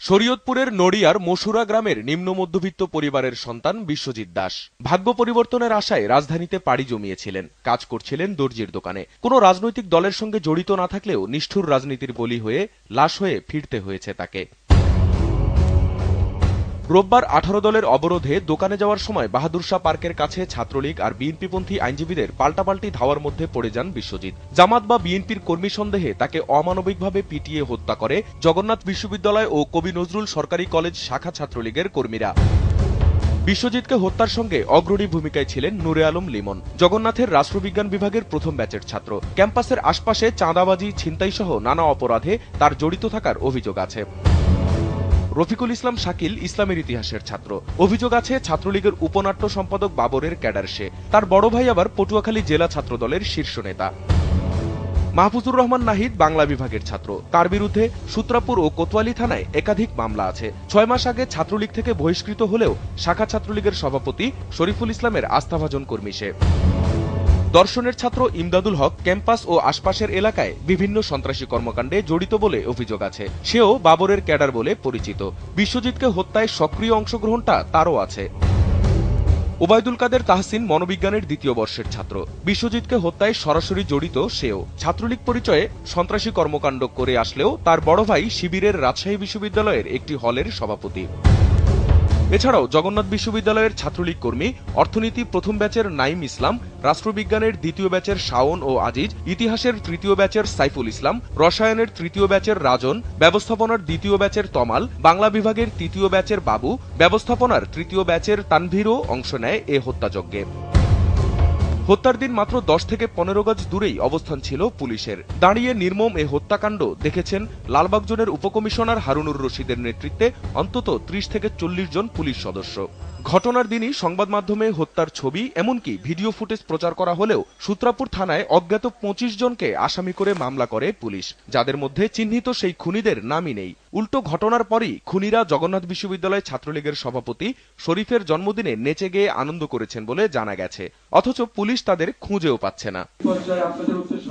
শরীয়তপুরের নড়িয়ার মসুরা গ্রামের নিম্ন মধ্যবিত্ত পরিবারের সন্তান বিশ্বজিৎ দাস ভাগ্য পরিবর্তনের আশায় রাজধানীতে পাড়ি জমিয়েছিলেন। কাজ করছিলেন দর্জির দোকানে। কোনো রাজনৈতিক দলের সঙ্গে জড়িত না থাকলেও নিষ্ঠুর রাজনীতির বলি হয়ে লাশ হয়ে ফিরতে হয়েছে তাকে। রোববার 18 দলের অবরোধে দোকানে যাওয়ার সময় বাহাদুর শাহ পার্কের কাছে ছাত্রলীগ আর বিএনপিপন্থী আইনজীবীদের পাল্টাপাল্টি ধাওয়ার মধ্যে পড়ে যান বিশ্বজিৎ। জামাত বা বিএনপির কর্মী সন্দেহে তাকে অমানবিকভাবে পিটিয়ে হত্যা করে জগন্নাথ বিশ্ববিদ্যালয় ও কবি নজরুল সরকারি কলেজ শাখা ছাত্রলীগের কর্মীরা। বিশ্বজিৎকে হত্যার সঙ্গে অগ্রণী ভূমিকায় ছিলেন নূরে আলম লিমন, জগন্নাথের রাষ্ট্রবিজ্ঞান বিভাগের প্রথম ব্যাচের ছাত্র। ক্যাম্পাসের আশপাশে চাঁদাবাজি, ছিনতাইসহ নানা অপরাধে তার জড়িত থাকার অভিযোগ আছে। রফিকুল ইসলাম শাকিল ইসলামের ইতিহাসের ছাত্র। অভিযোগ আছে ছাত্রলীগের উপনাট্য সম্পাদক বাবরের ক্যাডার সে। তার বড় ভাই আবার পটুয়াখালী জেলা ছাত্রদলের শীর্ষ নেতা। মাহফুজুর রহমান নাহিদ বাংলা বিভাগের ছাত্র। তার বিরুদ্ধে সূত্রাপুর ও কোতোয়ালি থানায় একাধিক মামলা আছে। 6 মাস আগে ছাত্রলীগ থেকে বহিষ্কৃত হলেও শাখা ছাত্রলীগের সভাপতি শরীফুল ইসলামের আস্থাভাজন কর্মী সে। দর্শনের ছাত্র ইমদাদুল হক ক্যাম্পাস ও আশপাশের এলাকায় বিভিন্ন সন্ত্রাসী কর্মকাণ্ডে জড়িত বলে অভিযোগ আছে। সেও বাবরের ক্যাডার বলে পরিচিত। বিশ্বজিৎকে হত্যায় সক্রিয় অংশগ্রহণটা তারও আছে। ওবায়দুল কাদের তাহসিন মনোবিজ্ঞানের 2য় বর্ষের ছাত্র। বিশ্বজিৎকে হত্যায় সরাসরি জড়িত সেও। ছাত্রলীগ পরিচয়ে সন্ত্রাসী কর্মকাণ্ড করে আসলেও তার বড় ভাই শিবিরের রাজশাহী বিশ্ববিদ্যালয়ের একটি হলের সভাপতি। এছাড়াও জগন্নাথ বিশ্ববিদ্যালয়ের ছাত্রলীগ কর্মী, অর্থনীতি প্রথম ব্যাচের নাইম ইসলাম, রাষ্ট্রবিজ্ঞানের 2য় ব্যাচের শাওন ও আজিজ, ইতিহাসের 3য় ব্যাচের সাইফুল ইসলাম, রসায়নের 3য় ব্যাচের রাজন, ব্যবস্থাপনার 2য় ব্যাচের তমাল, বাংলা বিভাগের 3য় ব্যাচের বাবু, ব্যবস্থাপনার 3য় ব্যাচের তানভীরও অংশ নেয় এ হত্যাযজ্ঞে। হত্যার দিন মাত্র 10 থেকে 15 গজ দূরেই অবস্থান ছিল পুলিশের। দাঁড়িয়ে নির্মম এ হত্যাকাণ্ড দেখেছেন লালবাগ জোনের উপকমিশনার হারুনুর রশিদের নেতৃত্বে অন্তত 30 থেকে 40 জন পুলিশ সদস্য। ঘটনার দিনই সংবাদ মাধ্যমে হত্যার ছবি এমনকি ভিডিও ফুটেজ প্রচার করা হলেও সূত্রাপুর থানায় অজ্ঞাত 25 জনকে আসামি করে মামলা করে পুলিশ, যাদের মধ্যে চিহ্নিত সেই খুনিদের নামই নেই। উল্টো ঘটনার পরই খুনিরা জগন্নাথ বিশ্ববিদ্যালয় ছাত্রলীগের সভাপতি শরীফের জন্মদিনে নেচে গেয়ে আনন্দ করেছেন বলে জানা গেছে, অথচ পুলিশ তাদের খুঁজেও পাচ্ছে না।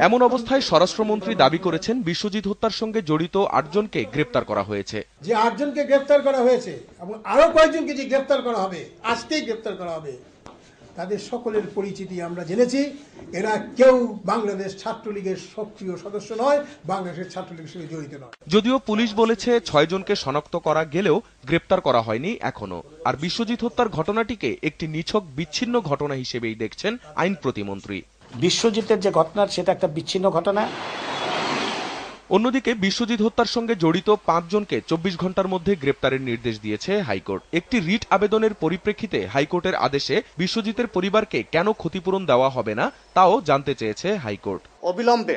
এমন অবস্থায় স্বরাষ্ট্রমন্ত্রী দাবি করেছেন বিশ্বজিৎ হত্যার সঙ্গে জড়িত 8 জনকে গ্রেপ্তার করা হয়েছে। যে 8 জনকে গ্রেপ্তার করা হয়েছে এবং আরো কয়েকজনকে যে গ্রেপ্তার করা হবে, আজকেই গ্রেপ্তার করা হবে, তাদের সকলের পরিচিতি আমরা জেনেছি। এরা কেউ বাংলাদেশ ছাত্রলীগের সক্রিয় সদস্য নয়, বাংলাদেশের ছাত্রলীগের সঙ্গে জড়িত নয়। যদিও পুলিশ বলেছে 6 জনকে শনাক্ত করা গেলেও গ্রেপ্তার করা হয়নি এখনো। আর বিশ্বজিৎ হত্যার ঘটনাটিকে একটি নিছক বিচ্ছিন্ন ঘটনা হিসেবেই দেখছেন আইন প্রতিমন্ত্রী। বিশ্বজিতের যে ঘটনা সেটা একটা বিচ্ছিন্ন ঘটনা। অন্যদিকে বিশ্বজিৎ হত্যার সঙ্গে জড়িত 5 জনকে 24 ঘন্টার মধ্যে গ্রেপ্তারের নির্দেশ দিয়েছে হাইকোর্ট। একটি রিট আবেদনের পরিপ্রেক্ষিতে হাইকোর্টের আদেশে বিশ্বজিতের পরিবারকে কেন ক্ষতিপূরণ দেওয়া হবে না তাও জানতে চেয়েছে হাইকোর্ট। অবিলম্বে